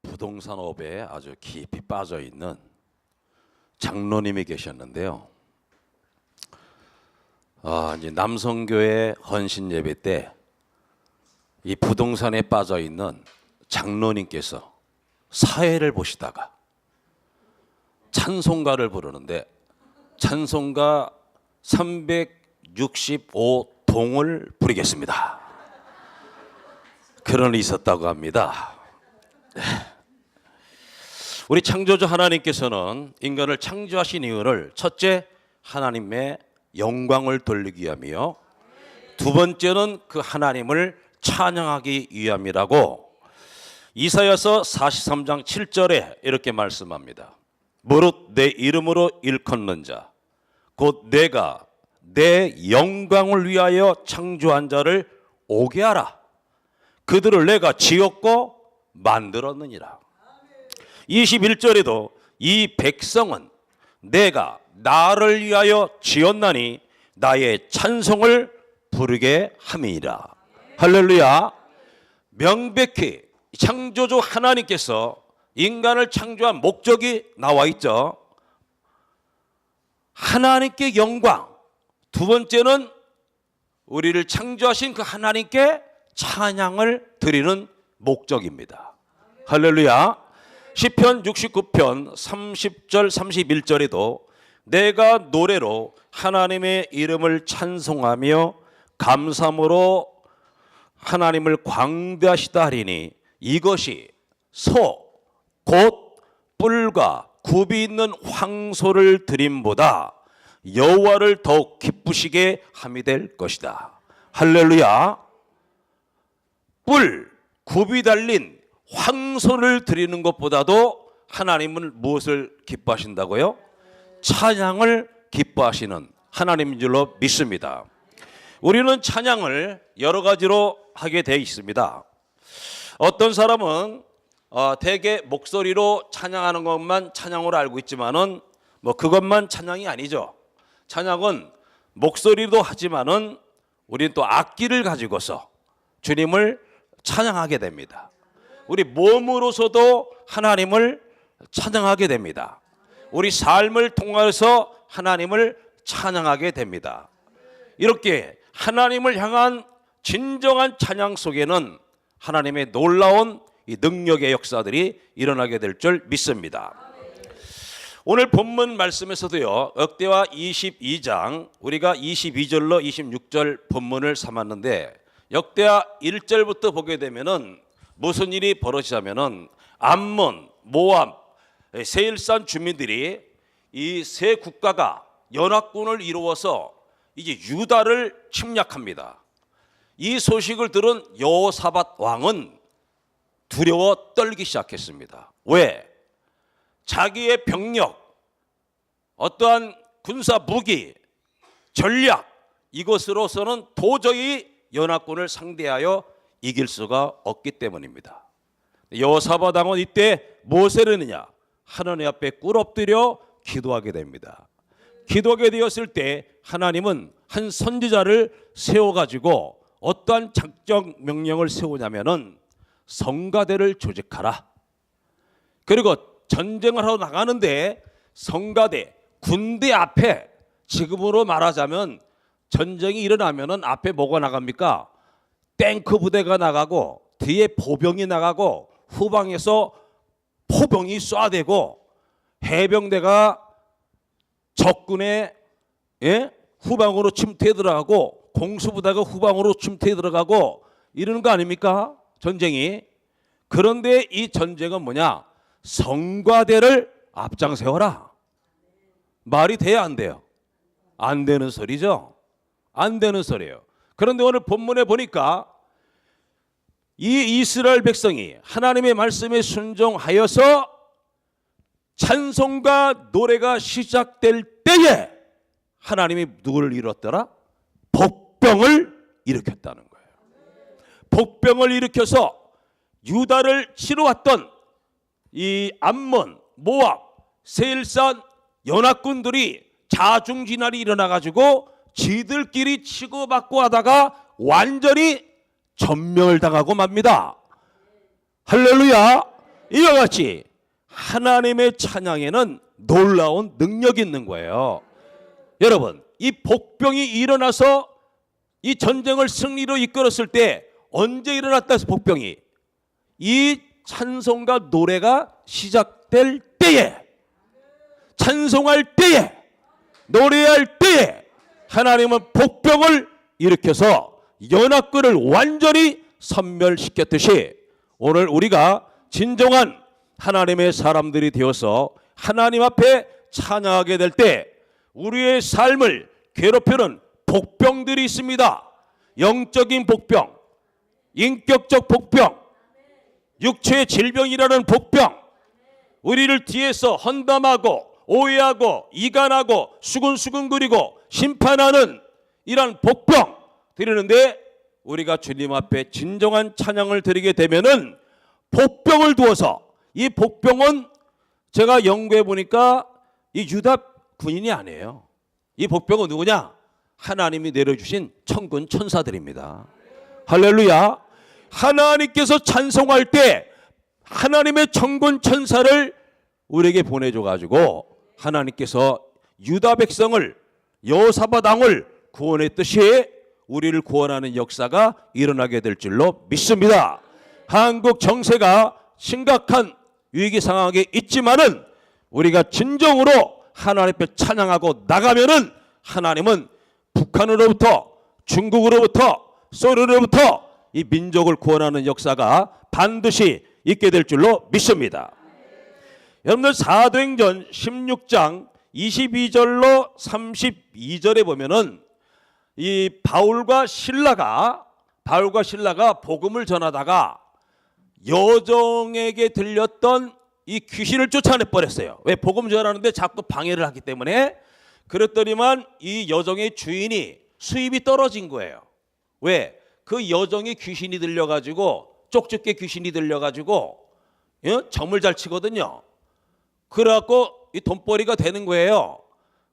부동산업에 아주 깊이 빠져 있는 장로님이 계셨는데요. 이제 남성교회 헌신 예배 때 이 부동산에 빠져 있는 장로님께서 사회를 보시다가 찬송가를 부르는데 찬송가 365동을 부르겠습니다. 그런 일이 있었다고 합니다. 우리 창조주 하나님께서는 인간을 창조하신 이유를 첫째, 하나님의 영광을 돌리기 위함이요, 두 번째는 그 하나님을 찬양하기 위함이라고 이사야서 43장 7절에 이렇게 말씀합니다. 무릇 내 이름으로 일컫는 자 곧 내가 내 영광을 위하여 창조한 자를 오게 하라. 그들을 내가 지었고 만들었느니라. 21절에도 이 백성은 내가 나를 위하여 지었나니 나의 찬송을 부르게 함이니라. 할렐루야. 명백히 창조주 하나님께서 인간을 창조한 목적이 나와 있죠. 하나님께 영광, 두 번째는 우리를 창조하신 그 하나님께 찬양을 드리는 목적입니다. 할렐루야. 시편 69편 30절 31절에도 내가 노래로 하나님의 이름을 찬송하며 감사함으로 하나님을 광대하시다 하리니 이것이 소 곧 뿔과 굽이 있는 황소를 드림보다 여호와를 더욱 기쁘시게 함이 될 것이다. 할렐루야. 뿔, 굽이 달린 황소를 드리는 것보다도 하나님은 무엇을 기뻐하신다고요? 찬양을 기뻐하시는 하나님인 줄로 믿습니다. 우리는 찬양을 여러 가지로 하게 되어 있습니다. 어떤 사람은 대개 목소리로 찬양하는 것만 찬양으로 알고 있지만은 그것만 찬양이 아니죠. 찬양은 목소리도 하지만은 우리는 또 악기를 가지고서 주님을 찬양하게 됩니다. 우리 몸으로서도 하나님을 찬양하게 됩니다. 우리 삶을 통해서 하나님을 찬양하게 됩니다. 이렇게 하나님을 향한 진정한 찬양 속에는 하나님의 놀라운 이 능력의 역사들이 일어나게 될 줄 믿습니다. 오늘 본문 말씀에서도요, 역대하 22장 우리가 22절로 26절 본문을 삼았는데 역대하 1절부터 보게 되면은 무슨 일이 벌어지자면은 암몬, 모압, 세일산 주민들이 이 세 국가가 연합군을 이루어서 이제 유다를 침략합니다. 이 소식을 들은 여호사밧 왕은 두려워 떨기 시작했습니다. 왜? 자기의 병력, 어떠한 군사 무기, 전략, 이것으로서는 도저히 연합군을 상대하여 이길 수가 없기 때문입니다. 여호사밧 왕은 이때 무엇을 했느냐? 하나님 앞에 꿇 엎드려 기도하게 됩니다. 기도하게 되었을 때 하나님은 한 선지자를 세워가지고 어떠한 작정 명령을 세우냐면은 성가대를 조직하라. 그리고 전쟁을 하러 나가는데 성가대, 군대 앞에, 지금으로 말하자면 전쟁이 일어나면은 앞에 뭐가 나갑니까? 탱크 부대가 나가고 뒤에 보병이 나가고 후방에서 포병이 쏴대고 해병대가 적군의 후방으로 침투해 들어가고 공수부대가 후방으로 침투해 들어가고 이러는 거 아닙니까? 전쟁이. 그런데 이 전쟁은 뭐냐? 성가대를 앞장 세워라. 말이 돼야 안 돼요? 안 되는 소리죠. 안 되는 소리예요. 그런데 오늘 본문에 보니까 이 이스라엘 백성이 하나님의 말씀에 순종하여서 찬송과 노래가 시작될 때에 하나님이 누구를 일으켰더라? 복병을 일으켰다는 거예요. 복병을 일으켜서 유다를 치러왔던 이 암몬, 모압, 세일산 연합군들이 자중진할이 일어나가지고 지들끼리 치고받고 하다가 완전히 전멸을 당하고 맙니다. 할렐루야. 이와 같이 하나님의 찬양에는 놀라운 능력이 있는 거예요. 여러분, 이 복병이 일어나서 이 전쟁을 승리로 이끌었을 때 언제 일어났다 해서 복병이 이 찬송과 노래가 시작될 때에, 찬송할 때에, 노래할 때에 하나님은 복병을 일으켜서 연합군을 완전히 섬멸시켰듯이 오늘 우리가 진정한 하나님의 사람들이 되어서 하나님 앞에 찬양하게 될 때 우리의 삶을 괴롭히는 복병들이 있습니다. 영적인 복병, 인격적 복병, 육체의 질병이라는 복병, 우리를 뒤에서 헌담하고 오해하고 이간하고 수근수근거리고 심판하는 이런 복병 드리는데, 우리가 주님 앞에 진정한 찬양을 드리게 되면은 복병을 두어서, 이 복병은 제가 연구해 보니까 이 유다 군인이 아니에요. 이 복병은 누구냐? 하나님이 내려주신 천군 천사들입니다. 할렐루야. 하나님께서 찬송할 때 하나님의 천군 천사를 우리에게 보내줘 가지고 하나님께서 유다 백성을, 여호사밧 왕을 구원했듯이 우리를 구원하는 역사가 일어나게 될 줄로 믿습니다. 한국 정세가 심각한 위기 상황에 있지만은 우리가 진정으로 하나님 앞에 찬양하고 나가면은 하나님은 북한으로부터, 중국으로부터, 소련으로부터 이 민족을 구원하는 역사가 반드시 있게 될 줄로 믿습니다. 여러분들 사도행전 16장 22절로 32절에 보면은 이 바울과 신라가 복음을 전하다가 여종에게 들렸던 이 귀신을 쫓아내 버렸어요. 왜? 복음 전하는데 자꾸 방해를 하기 때문에. 그랬더니만 이 여종의 주인이 수입이 떨어진 거예요. 왜? 그 여종이 귀신이 들려가지고, 쪽집게 귀신이 들려가지고 점을 잘 치거든요. 그래갖고 이 돈벌이가 되는 거예요.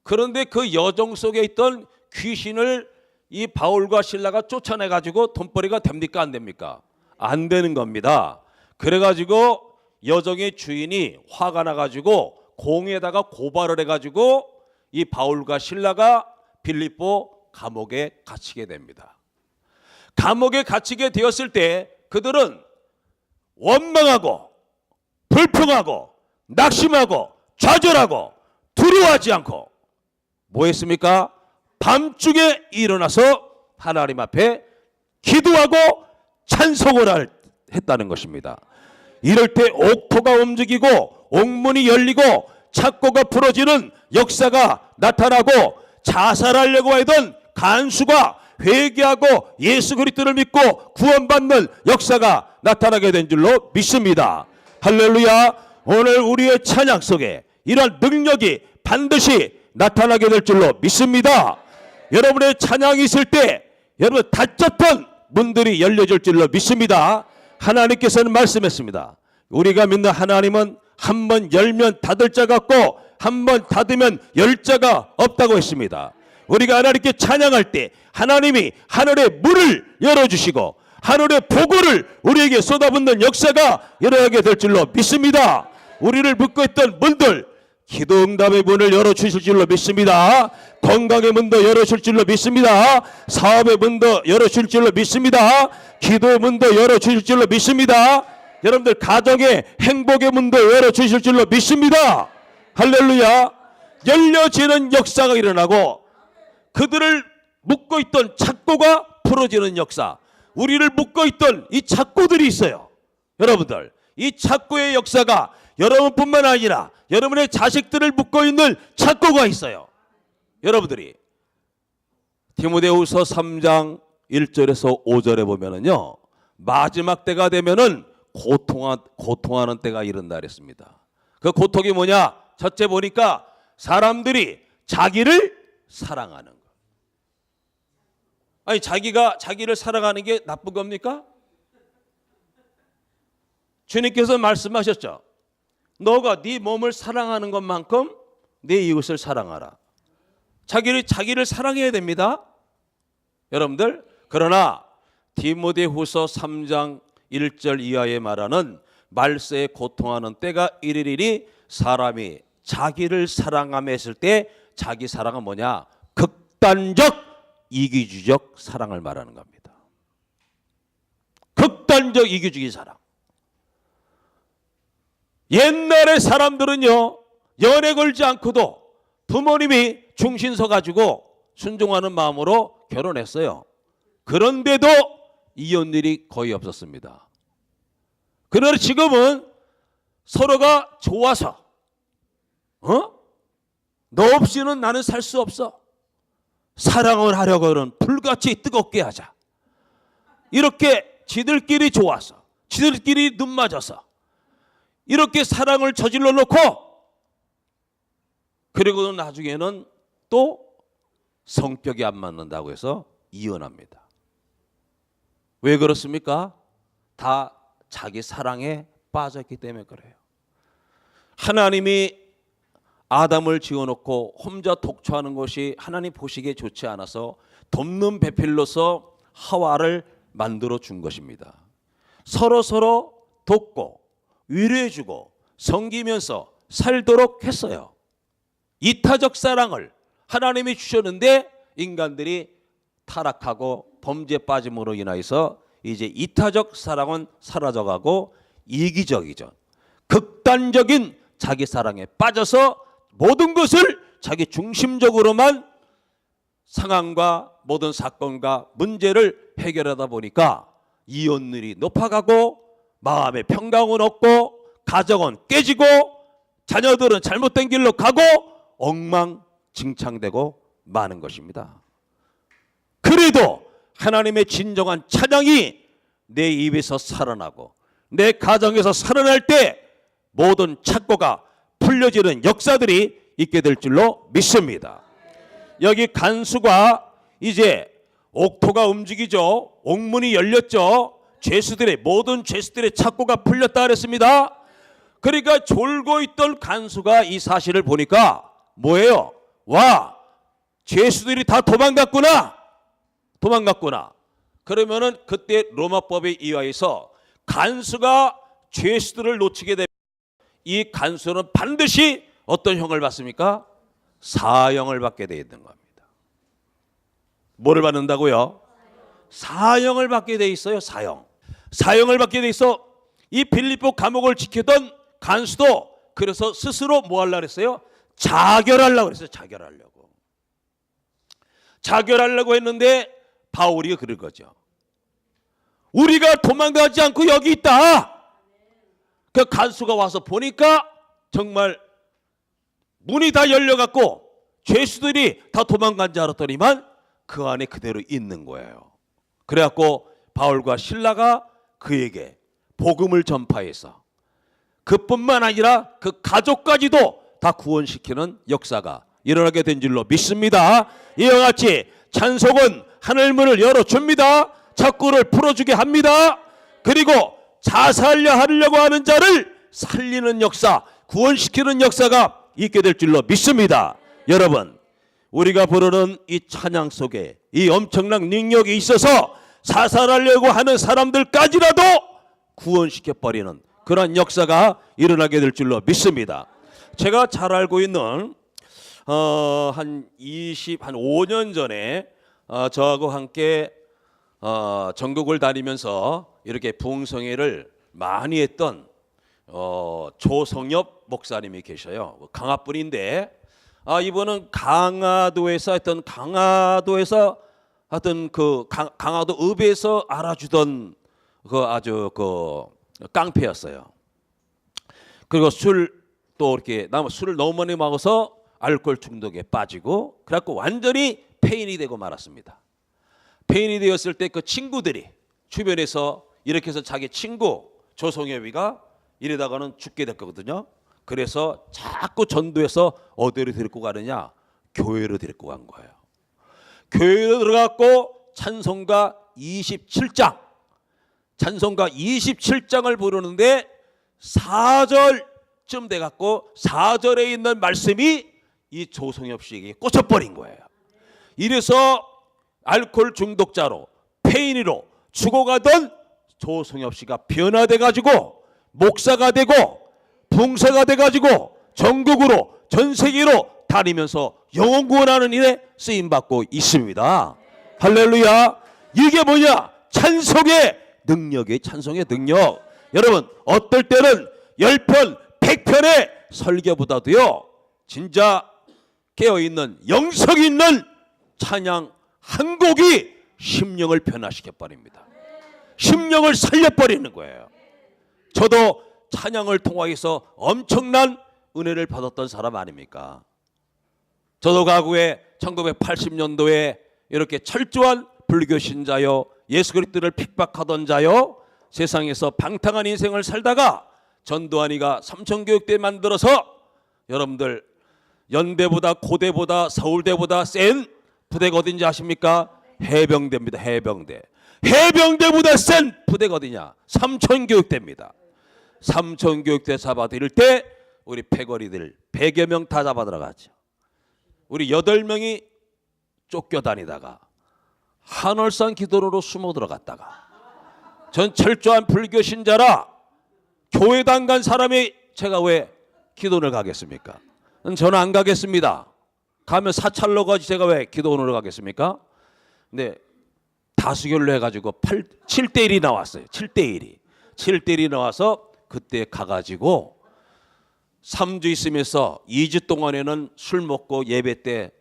그런데 그 여종 속에 있던 귀신을 이 바울과 신라가 쫓아내가지고 돈벌이가 됩니까? 안 됩니까? 안 되는 겁니다. 그래가지고 여종의 주인이 화가 나가지고 공에다가 고발을 해가지고 이 바울과 신라가 빌립보 감옥에 갇히게 됩니다. 감옥에 갇히게 되었을 때 그들은 원망하고 불평하고 낙심하고 좌절하고 두려워하지 않고 뭐 했습니까? 밤중에 일어나서 하나님 앞에 기도하고 찬송을 했다는 것입니다. 이럴 때 옥토가 움직이고 옥문이 열리고 착고가 풀어지는 역사가 나타나고, 자살하려고 하던 간수가 회개하고 예수 그리스도를 믿고 구원받는 역사가 나타나게 된 줄로 믿습니다. 할렐루야. 오늘 우리의 찬양 속에 이런 능력이 반드시 나타나게 될 줄로 믿습니다. 여러분의 찬양이 있을 때 여러분 닫혔던 문들이 열려질 줄로 믿습니다. 하나님께서는 말씀했습니다. 우리가 믿는 하나님은 한 번 열면 닫을 자가 없고 한 번 닫으면 열 자가 없다고 했습니다. 우리가 하나님께 찬양할 때 하나님이 하늘의 문을 열어주시고 하늘의 보고를 우리에게 쏟아붓는 역사가 일어나게 될 줄로 믿습니다. 우리를 묶고 있던 문들, 기도응답의 문을 열어주실 줄로 믿습니다. 건강의 문도 열어줄 줄로 믿습니다. 사업의 문도 열어줄 줄로 믿습니다. 기도의 문도 열어주실 줄로 믿습니다. 여러분들 가정의 행복의 문도 열어주실 줄로 믿습니다. 할렐루야. 열려지는 역사가 일어나고 그들을 묶고 있던 착고가 풀어지는 역사, 우리를 묶고 있던 이 착고들이 있어요. 여러분들, 이 착고의 역사가 여러분뿐만 아니라 여러분의 자식들을 묶고 있는 착고가 있어요. 여러분들이 디모데후서 3장 1절에서 5절에 보면은요, 마지막 때가 되면은 고통하는 때가 이른다 그랬습니다. 그 고통이 뭐냐? 첫째 보니까 사람들이 자기를 사랑하는 거. 아니, 자기를 사랑하는 게 나쁜 겁니까? 주님께서 말씀하셨죠. 너가 네 몸을 사랑하는 것만큼 내 이웃을 사랑하라. 자기를 사랑해야 됩니다. 여러분들, 그러나 디모데후서 3장 1절 이하에 말하는 말세에 고통하는 때가 이르리니 사람이 자기를 사랑하며 했을 때 자기 사랑은 뭐냐? 극단적 이기주의적 사랑을 말하는 겁니다. 극단적 이기주의 사랑. 옛날에 사람들은요, 연애 걸지 않고도 부모님이 중신 서 가지고 순종하는 마음으로 결혼했어요. 그런데도 이혼 일이 거의 없었습니다. 그러나 지금은 서로가 좋아서 너 없이는 나는 살 수 없어. 사랑을 하려고는 불같이 뜨겁게 하자. 이렇게 지들끼리 좋아서 지들끼리 눈 맞아서 이렇게 사랑을 저질러 놓고 그리고 나중에는 또 성격이 안 맞는다고 해서 이혼합니다. 왜 그렇습니까? 다 자기 사랑에 빠졌기 때문에 그래요. 하나님이 아담을 지어놓고 혼자 독초하는 것이 하나님 보시기에 좋지 않아서 돕는 배필로서 하와를 만들어 준 것입니다. 서로 돕고 위로해주고 섬기면서 살도록 했어요. 이타적 사랑을 하나님이 주셨는데 인간들이 타락하고 범죄에 빠짐으로 인하여서 이제 이타적 사랑은 사라져가고 이기적이죠. 극단적인 자기 사랑에 빠져서 모든 것을 자기 중심적으로만 상황과 모든 사건과 문제를 해결하다 보니까 이혼율이 높아가고 마음의 평강은 없고 가정은 깨지고 자녀들은 잘못된 길로 가고 엉망진창되고 마는 것입니다. 그래도 하나님의 진정한 찬양이 내 입에서 살아나고 내 가정에서 살아날 때 모든 착고가 풀려지는 역사들이 있게 될 줄로 믿습니다. 여기 간수가 이제 옥토가 움직이죠. 옥문이 열렸죠. 모든 죄수들의 착고가 풀렸다 그랬습니다. 그러니까 졸고 있던 간수가 이 사실을 보니까 뭐예요? 와, 죄수들이 다 도망갔구나. 그러면은 그때 로마법에 의하여서 간수가 죄수들을 놓치게 되면 이 간수는 반드시 어떤 형을 받습니까? 사형을 받게 되어 있는 겁니다. 뭐를 받는다고요? 사형을 받게 되어 있어요. 사형을 받게 되어 있어. 이 빌립보 감옥을 지키던 간수도 그래서 스스로 뭐 하려고 그랬어요? 자결하려고 그랬어요. 자결하려고 했는데 바울이 그럴 거죠. 우리가 도망가지 않고 여기 있다. 그 간수가 와서 보니까 정말 문이 다 열려갖고 죄수들이 다 도망간 줄 알았더니만 그 안에 그대로 있는 거예요. 그래갖고 바울과 실라가 그에게 복음을 전파해서 그뿐만 아니라 그 가족까지도 다 구원시키는 역사가 일어나게 된 줄로 믿습니다. 이와 같이 찬송은 하늘문을 열어줍니다. 착고를 풀어주게 합니다. 그리고 자살하려고 하는 자를 살리는 역사, 구원시키는 역사가 있게 될 줄로 믿습니다. 여러분, 우리가 부르는 이 찬양 속에 이 엄청난 능력이 있어서 자살하려고 하는 사람들까지라도 구원시켜버리는 그런 역사가 일어나게 될 줄로 믿습니다. 제가 잘 알고 있는 한 5년 전에 저하고 함께 전국을 다니면서 이렇게 부흥성회를 많이 했던 조성엽 목사님이 계셔요. 강화분인데 이분은 강화도에서 하여튼 그 강화도 읍에서 알아주던 그 아주 그 깡패였어요. 그리고 또 이렇게 술을 너무 많이 먹어서 알코올 중독에 빠지고 그래갖고 완전히 폐인이 되고 말았습니다. 폐인이 되었을 때 그 친구들이 주변에서 이렇게 해서 자기 친구 조성엽이가 이러다가는 죽게 될 거거든요. 그래서 자꾸 전도해서 어디로 데리고 가느냐? 교회로 데리고 간 거예요. 교회로 들어갔고 찬송가 27장을 부르는데 4절쯤 돼갖고 4절에 있는 말씀이 이 조성엽 씨에게 꽂혀버린 거예요. 이래서 알코올 중독자로 폐인으로 죽어가던 조성엽 씨가 변화돼 가지고 목사가 되고 봉사가 돼 가지고 전국으로 전 세계로 다니면서 영혼 구원하는 일에 쓰임 받고 있습니다. 할렐루야. 이게 뭐냐? 찬송의 능력이 찬송의 능력. 여러분 어떨 때는 10편 100편의 설교보다도요 진짜 깨어있는 영성 있는 찬양 한 곡이 심령을 변화시켜 버립니다. 심령을 살려버리는 거예요. 저도 찬양을 통하여서 엄청난 은혜를 받았던 사람 아닙니까? 저도 과거에 1980년도에 이렇게 철저한 불교 신자요, 예수 그리스도를 핍박하던 자요, 세상에서 방탕한 인생을 살다가 전두환이가 삼천교육대 만들어서 여러분들 연대보다 고대보다 서울대보다 센 부대가 어딘지 아십니까? 해병대입니다. 해병대. 해병대보다 센 부대가 어디냐? 삼천교육대입니다. 삼천교육대 잡아들일 때 우리 패거리들 100여 명 다 잡아 들어갔죠. 우리 8명이 쫓겨다니다가 한월산 기도로로 숨어 들어갔다가 전 철저한 불교 신자라 교회당 간 사람이 제가 왜 기도원을 가겠습니까? 저는 안 가겠습니다. 가면 사찰로 가지 제가 왜 기도원으로 가겠습니까? 근데 다수결로 해가지고 7대1이 나왔어요. 7대1이 나와서 그때 가가지고 3주 있으면서 2주 동안에는 술 먹고 예배 때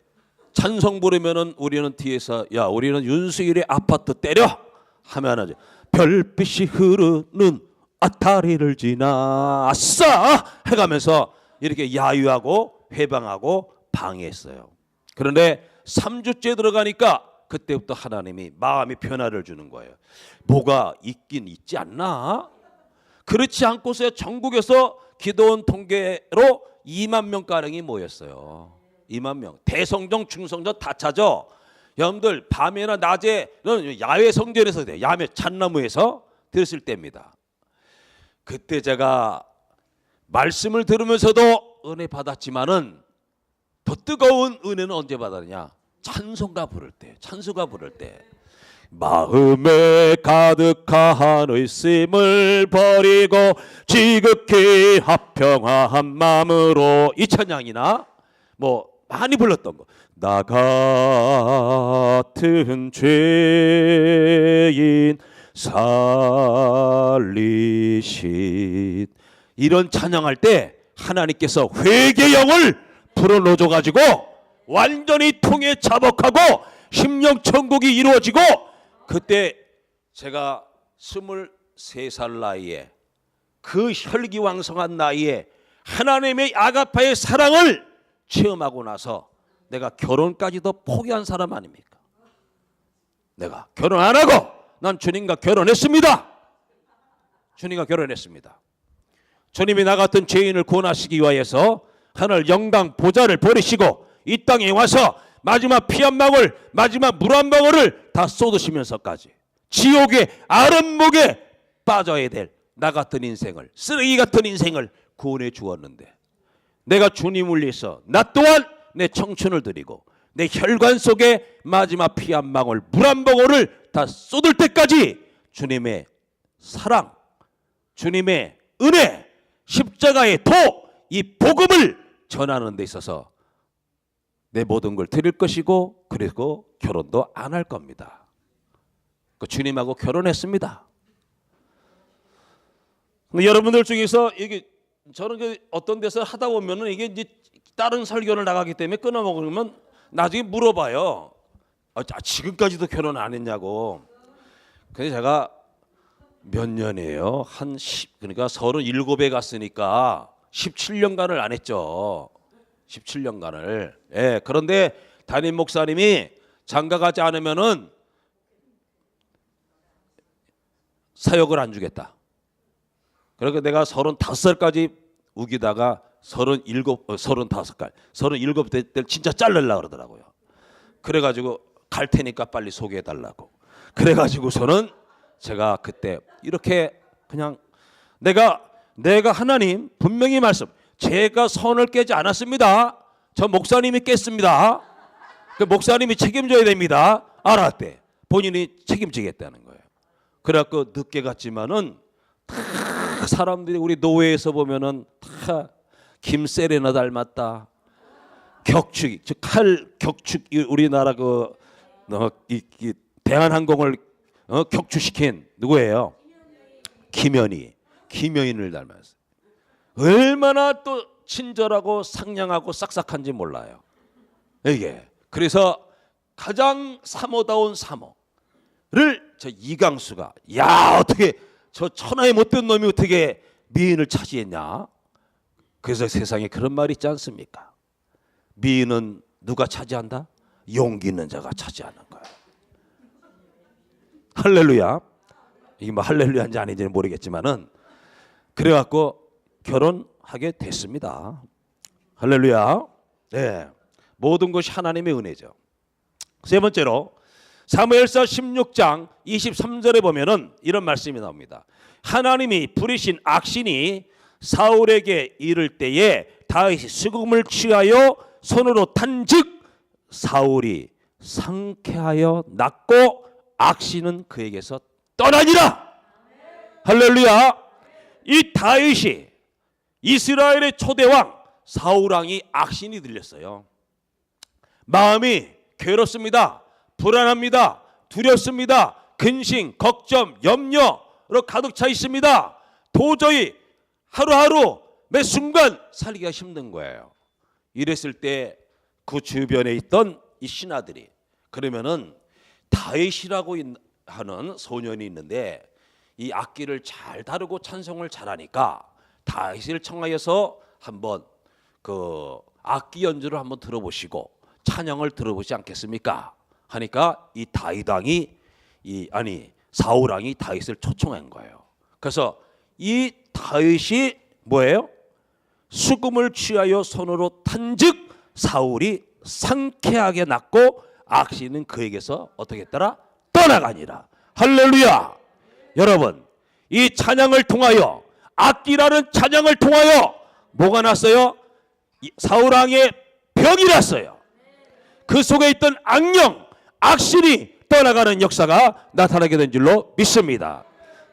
찬송 부르면은 우리는 뒤에서 야 우리는 윤수일의 아파트 때려 하면은 별빛이 흐르는 아타리를 지나 아싸 해가면서 이렇게 야유하고 회방하고 방해했어요. 그런데 3주째 들어가니까 그때부터 하나님이 마음의 변화를 주는 거예요. 뭐가 있긴 있지 않나? 그렇지 않고서 전국에서 기도원 통계로 2만 명가량이 모였어요. 2만 명. 대성정, 중성전 다 찾아. 여러분들 밤에나 낮에는 야외 성전에서 돼요. 야외 잣나무에서 들었을 때입니다. 그때 제가 말씀을 들으면서도 은혜 받았지만은 더 뜨거운 은혜는 언제 받았느냐? 찬송가 부를 때, 찬송가 부를 때. 마음에 가득한 의심을 버리고 지극히 화평한 마음으로 이 찬양이나 뭐 많이 불렀던 거. 나 같은 죄인 살리신 이런 찬양할 때 하나님께서 회개의 영을 불어넣어 가지고 완전히 통에 자복하고 심령 천국이 이루어지고 그때 제가 23살 나이에 그 혈기왕성한 나이에 하나님의 아가파의 사랑을 체험하고 나서 내가 결혼까지도 포기한 사람 아닙니까? 내가 결혼 안 하고 난 주님과 결혼했습니다. 주님과 결혼했습니다. 주님이 나 같은 죄인을 구원하시기 위하여서 하늘 영광 보좌를 버리시고 이 땅에 와서 마지막 피 한 방울, 마지막 물 한 방울을 다 쏟으시면서까지 지옥의 아랫목에 빠져야 될 나 같은 인생을, 쓰레기 같은 인생을 구원해 주었는데 내가 주님을 위해서 나 또한 내 청춘을 드리고 내 혈관 속에 마지막 피 한 방울, 물 한 방울을 다 쏟을 때까지 주님의 사랑, 주님의 은혜, 십자가의 도, 이 복음을 전하는 데 있어서 내 모든 걸 드릴 것이고 그리고 결혼도 안 할 겁니다. 그 주님하고 결혼했습니다. 근데 여러분들 중에서 이게 저는 그 어떤 데서 하다 보면은 이게 이제 다른 설교를 나가기 때문에 끊어 먹으면 나중에 물어봐요. 지금까지도 결혼 안 했냐고. 근데 제가 몇 년이에요? 그러니까 37에 갔으니까 17년간을 안 했죠. 17년간을. 예, 그런데 담임 목사님이 장가 가지 않으면은 사역을 안 주겠다. 그러니까 내가 35살까지 우기다가 37대 때 진짜 자르려고 그러더라고요. 그래가지고 갈 테니까 빨리 소개해달라고. 그래가지고서는 제가 그때 이렇게 그냥 내가 하나님 분명히 말씀, 제가 선을 깨지 않았습니다. 저 목사님이 깼습니다. 그 목사님이 책임져야 됩니다. 알았대. 본인이 책임지겠다는 거예요. 그래갖고 늦게 갔지만은 다 사람들이 우리 노회에서 보면은 다 김세레나 닮았다. 격축, 즉 칼 격축, 우리나라 이 대한항공을 격추시킨 누구예요? 김연희를 닮았어요. 얼마나 또 친절하고 상냥하고 싹싹한지 몰라요. 이게 그래서 가장 사모다운 사모를 저 이강수가, 야 어떻게 저 천하에 못된 놈이 어떻게 미인을 차지했냐? 그래서 세상에 그런 말이 있지 않습니까? 미인은 누가 차지한다? 용기 있는 자가 차지하는 거야. 할렐루야. 이게 뭐 할렐루야인지 아닌지는 모르겠지만은 그래갖고 결혼하게 됐습니다. 할렐루야. 네, 모든 것이 하나님의 은혜죠. 세 번째로 사무엘서 16장 23절에 보면은 이런 말씀이 나옵니다. 하나님이 부리신 악신이 사울에게 이를 때에 다윗이 수금을 취하여 손으로 탄즉 사울이 상쾌하여 낫고 악신은 그에게서 떠나니라. 할렐루야. 이 다윗이 이스라엘의 초대왕 사울왕이 악신이 들렸어요. 마음이 괴롭습니다. 불안합니다. 두렵습니다. 근심, 걱정, 염려로 가득 차 있습니다. 도저히 하루하루 매 순간 살기가 힘든 거예요. 이랬을 때 그 주변에 있던 이 신하들이, 그러면은 다윗이라고 하는 소년이 있는데 이 악기를 잘 다루고 찬송을 잘하니까 다윗을 청하여서 한번 그 악기 연주를 한번 들어보시고 찬양을 들어보지 않겠습니까? 하니까 이 다윗 왕이 사울 왕이 다윗을 초청한 거예요. 그래서 이 다윗이 뭐예요? 수금을 취하여 손으로 탄즉 사울이 상쾌하게 낫고 악신은 그에게서 어떻게 했더라? 떠나가니라. 할렐루야. 여러분, 이 찬양을 통하여, 악기라는 찬양을 통하여 뭐가 났어요? 사울 왕의 병이 났어요. 그 속에 있던 악령, 악신이 떠나가는 역사가 나타나게 된 줄로 믿습니다.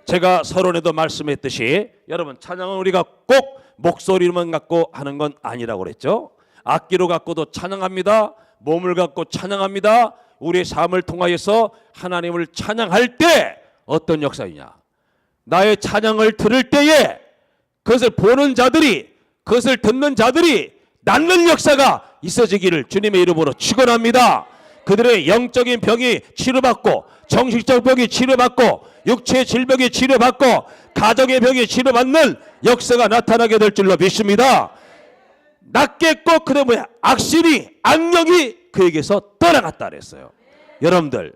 제가 서론에도 말씀했듯이 여러분, 찬양은 우리가 꼭 목소리만 갖고 하는 건 아니라고 그랬죠. 악기로 갖고도 찬양합니다. 몸을 갖고 찬양합니다. 우리의 삶을 통하여서 하나님을 찬양할 때 어떤 역사이냐? 나의 찬양을 들을 때에 그것을 보는 자들이, 그것을 듣는 자들이 낫는 역사가 있어지기를 주님의 이름으로 축원합니다. 그들의 영적인 병이 치료받고, 정신적 병이 치료받고, 육체의 질병이 치료받고, 가정의 병이 치료받는 역사가 나타나게 될 줄로 믿습니다. 낫겠고, 그래 뭐야? 악신이, 악령이 그에게서 떠나갔다 그랬어요. 여러분들이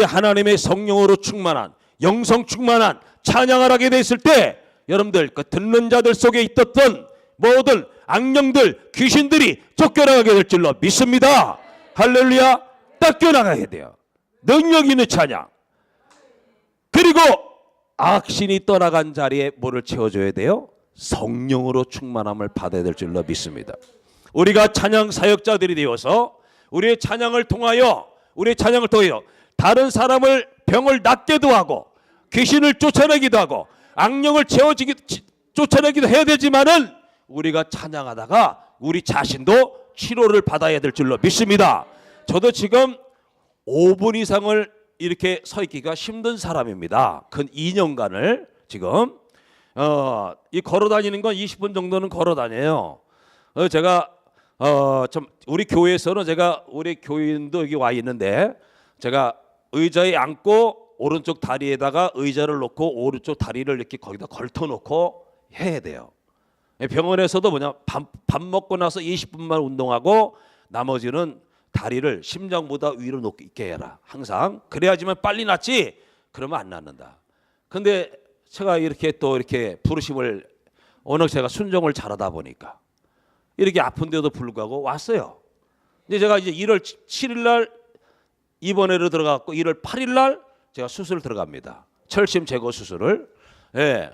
하나님의 성령으로 충만한, 영성 충만한 찬양을 하게 됐을 때 여러분들 그 듣는 자들 속에 있었던 모든 악령들, 귀신들이 쫓겨나가게 될 줄로 믿습니다. 할렐루야. 쫓겨나가게 돼요. 능력 있는 찬양. 그리고 악신이 떠나간 자리에 뭐를 채워줘야 돼요? 성령으로 충만함을 받아야 될 줄로 믿습니다. 우리가 찬양 사역자들이 되어서 우리의 찬양을 통하여 다른 사람을 병을 낫게도 하고, 귀신을 쫓아내기도 하고, 악령을 쫓아내기도 해야 되지만은 우리가 찬양하다가 우리 자신도 치료를 받아야 될 줄로 믿습니다. 저도 지금 5분 이상을 이렇게 서 있기가 힘든 사람입니다. 근 2년간을 지금 이 걸어 다니는 건 20분 정도는 걸어 다녀요. 제가 좀 우리 교회에서는 제가 우리 교인도 여기 와 있는데 제가 의자에 앉고 오른쪽 다리에다가 의자를 놓고 오른쪽 다리를 이렇게 거기다 걸터 놓고 해야 돼요. 병원에서도 뭐냐, 밥 먹고 나서 20분만 운동하고 나머지는 다리를 심장보다 위로 높게 해라. 항상 그래야지만 빨리 낫지. 그러면 안 낫는다. 근데 제가 이렇게 또 이렇게 부르심을 워낙 제가 순종을 잘하다 보니까 이렇게 아픈데도 불구하고 왔어요. 근데 제가 이제 1월 7일 날 입원해로 들어갔고 1월 8일 날 제가 수술 들어갑니다. 철심 제거 수술을. 예.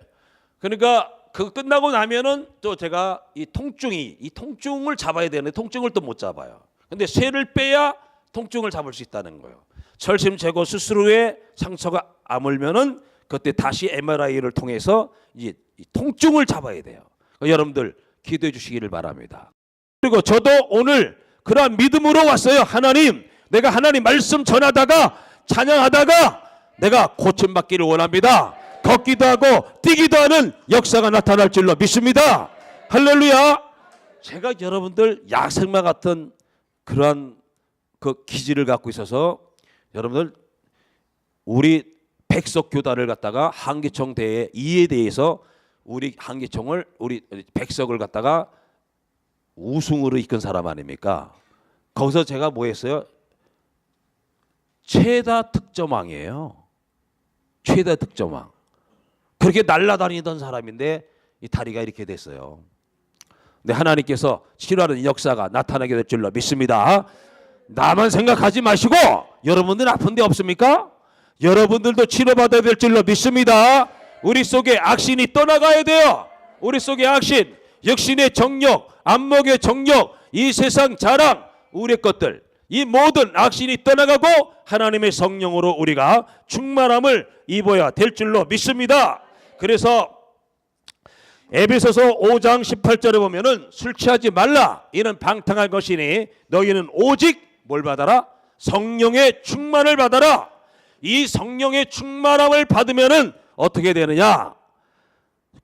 그러니까 그거 끝나고 나면은 또 제가 이 통증을 잡아야 되는데 통증을 또 못 잡아요. 근데 쇠를 빼야 통증을 잡을 수 있다는 거예요. 철심 제거 수술 후에 상처가 아물면은 그때 다시 MRI를 통해서 이 통증을 잡아야 돼요. 여러분들 기도해 주시기를 바랍니다. 그리고 저도 오늘 그러한 믿음으로 왔어요. 하나님, 내가 하나님 말씀 전하다가 찬양하다가 내가 고침받기를 원합니다. 걷기도 하고 뛰기도 하는 역사가 나타날 줄로 믿습니다. 할렐루야. 제가 여러분들 야생마 같은 그러한 그 기질을 갖고 있어서 여러분들 우리 백석교단을 갖다가 한기총 대회 이에 대해서 우리 한기총을 우리 백석을 갖다가 우승으로 이끈 사람 아닙니까? 거기서 제가 뭐 했어요? 최다 득점왕이에요. 최다 득점왕. 그렇게 날아다니던 사람인데 이 다리가 이렇게 됐어요. 근데 하나님께서 치료하는 역사가 나타나게 될 줄로 믿습니다. 나만 생각하지 마시고 여러분들 아픈 데 없습니까? 여러분들도 치료받아야 될 줄로 믿습니다. 우리 속에 악신이 떠나가야 돼요. 우리 속에 악신, 육신의 정욕, 안목의 정욕, 이 세상 자랑, 우리의 것들, 이 모든 악신이 떠나가고 하나님의 성령으로 우리가 충만함을 입어야 될 줄로 믿습니다. 그래서 에베소서 5장 18절에 보면은 술 취하지 말라, 이는 방탕한 것이니 너희는 오직 뭘 받아라? 성령의 충만을 받아라. 이 성령의 충만함을 받으면은 어떻게 되느냐?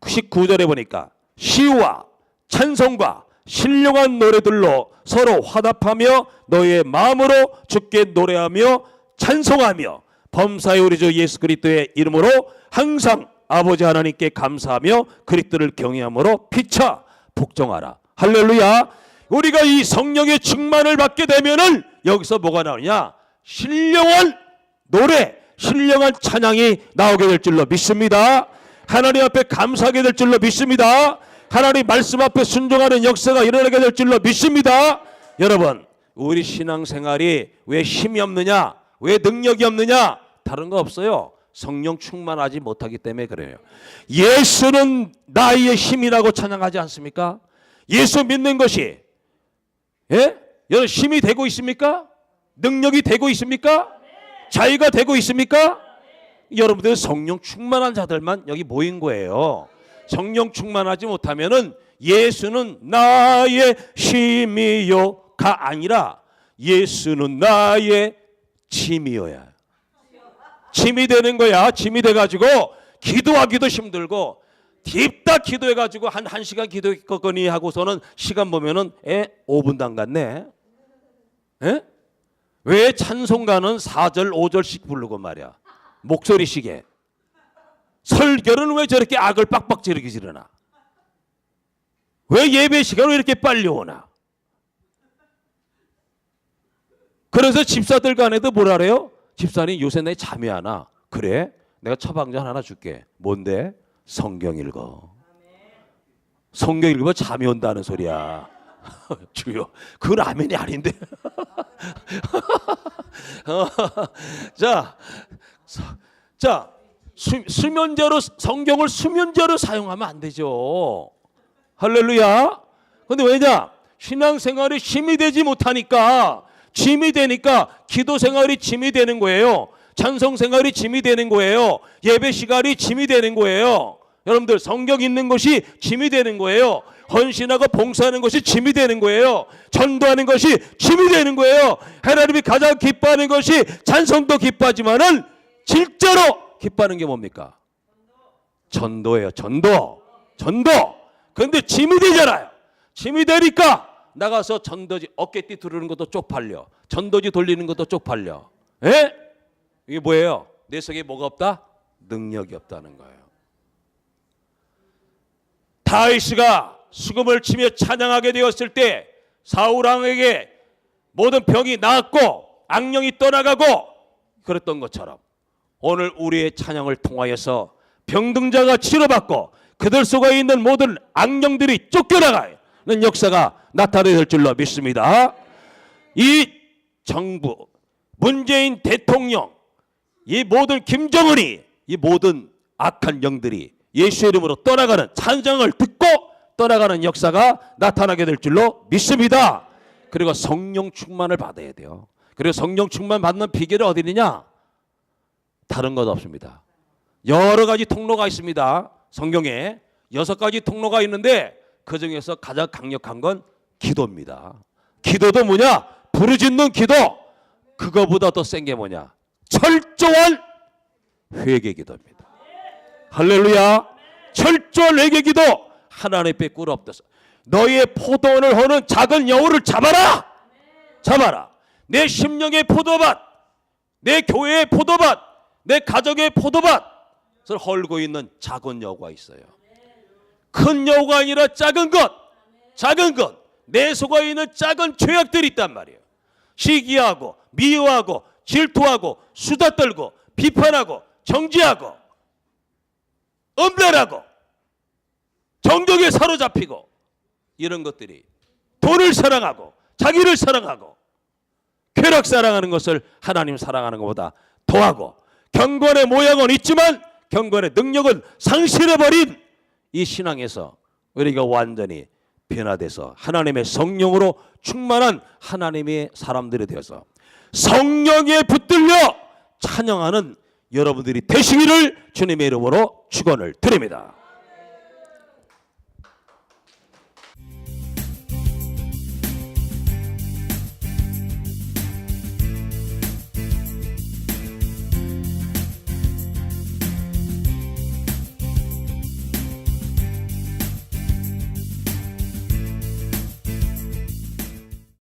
19절에 보니까 시와 찬송과 신령한 노래들로 서로 화답하며 너희의 마음으로 주께 노래하며 찬송하며 범사의 우리 주 예수 그리스도의 이름으로 항상 아버지 하나님께 감사하며 그리스도를 경외함으로 피차 복종하라. 할렐루야. 우리가 이 성령의 충만을 받게 되면은 여기서 뭐가 나오냐? 신령한 노래, 신령한 찬양이 나오게 될 줄로 믿습니다. 하나님 앞에 감사하게 될 줄로 믿습니다. 하나님 말씀 앞에 순종하는 역사가 일어나게 될 줄로 믿습니다. 여러분, 우리 신앙생활이 왜 힘이 없느냐, 왜 능력이 없느냐? 다른 거 없어요. 성령 충만하지 못하기 때문에 그래요. 예수는 나의 힘이라고 찬양하지 않습니까? 예수 믿는 것이 여러분 힘이 되고 있습니까? 능력이 되고 있습니까? 자유가 되고 있습니까? 여러분들 성령 충만한 자들만 여기 모인 거예요. 성령 충만하지 못하면은 예수는 나의 힘이요가 아니라 예수는 나의 짐이어야. 짐이 되는 거야. 짐이 돼가지고 기도하기도 힘들고 딥다 기도해가지고 한 1시간 기도했거니 하고서는 시간 보면은 5분도 안 갔네. 왜 찬송가는 4절 5절씩 부르고 말이야. 목소리시게. 설교는 왜 저렇게 악을 빡빡 지르게 지르나? 왜 예배 시간을 이렇게 빨리 오나? 그래서 집사들 간에도 뭐라 그래요? 집사님 요새 내 잠이 안 와. 그래? 내가 처방전 하나 줄게. 뭔데? 성경 읽어. 성경 읽으면 잠이 온다는 소리야. 주여, 그건 아멘이 아닌데. 자, 수면제로 성경을 수면제로 사용하면 안 되죠. 할렐루야. 근데 왜냐? 신앙생활이 힘이 되지 못하니까, 짐이 되니까 기도 생활이 짐이 되는 거예요. 찬송 생활이 짐이 되는 거예요. 예배 시간이 짐이 되는 거예요. 여러분들 성경 읽는 것이 짐이 되는 거예요. 헌신하고 봉사하는 것이 짐이 되는 거예요. 전도하는 것이 짐이 되는 거예요. 하나님이 가장 기뻐하는 것이 찬송도 기뻐하지만은 실제로 기뻐하는 게 뭡니까? 전도예요. 전도. 그런데 짐이 되잖아요. 짐이 되니까 나가서 전도지 어깨띠 두르는 것도 쪽팔려. 전도지 돌리는 것도 쪽팔려. 에? 이게 뭐예요? 내 속에 뭐가 없다? 능력이 없다는 거예요. 다윗이가 수금을 치며 찬양하게 되었을 때 사울 왕에게 모든 병이 나았고 악령이 떠나가고 그랬던 것처럼 오늘 우리의 찬양을 통하여서 병등자가 치료받고 그들 속에 있는 모든 악령들이 쫓겨나가는 역사가 나타나게 될 줄로 믿습니다. 이 정부, 문재인 대통령, 이 모든 김정은이, 이 모든 악한 영들이 예수의 이름으로 떠나가는 찬양을 듣고 떠나가는 역사가 나타나게 될 줄로 믿습니다. 그리고 성령 충만을 받아야 돼요. 그리고 성령 충만 받는 비결이 어디 있느냐? 다른 것 없습니다. 여러 가지 통로가 있습니다. 성경에 6가지 통로가 있는데 그 중에서 가장 강력한 건 기도입니다. 기도도 뭐냐? 부르짖는 기도. 그거보다 더 센 게 뭐냐? 철저한 회개 기도입니다. 할렐루야. 철저한 회개 기도. 하나님 앞에 꿇어 엎드려서 너희의 포도원을 허는 작은 여우를 잡아라. 잡아라. 내 심령의 포도밭, 내 교회의 포도밭, 내 가족의 포도밭을 헐고 있는 작은 여우가 있어요. 큰 여우가 아니라 작은 것, 작은 것, 내 속에 있는 작은 죄악들이 있단 말이에요. 시기하고 미워하고 질투하고 수다 떨고 비판하고 정죄하고 엄멸하고 정욕에 사로잡히고 이런 것들이 돈을 사랑하고 자기를 사랑하고 쾌락 사랑하는 것을 하나님 사랑하는 것보다 더하고 경건의 모양은 있지만 경건의 능력은 상실해버린 이 신앙에서 우리가 완전히 변화돼서 하나님의 성령으로 충만한 하나님의 사람들이 되어서 성령에 붙들려 찬양하는 여러분들이 되시기를 주님의 이름으로 축원을 드립니다.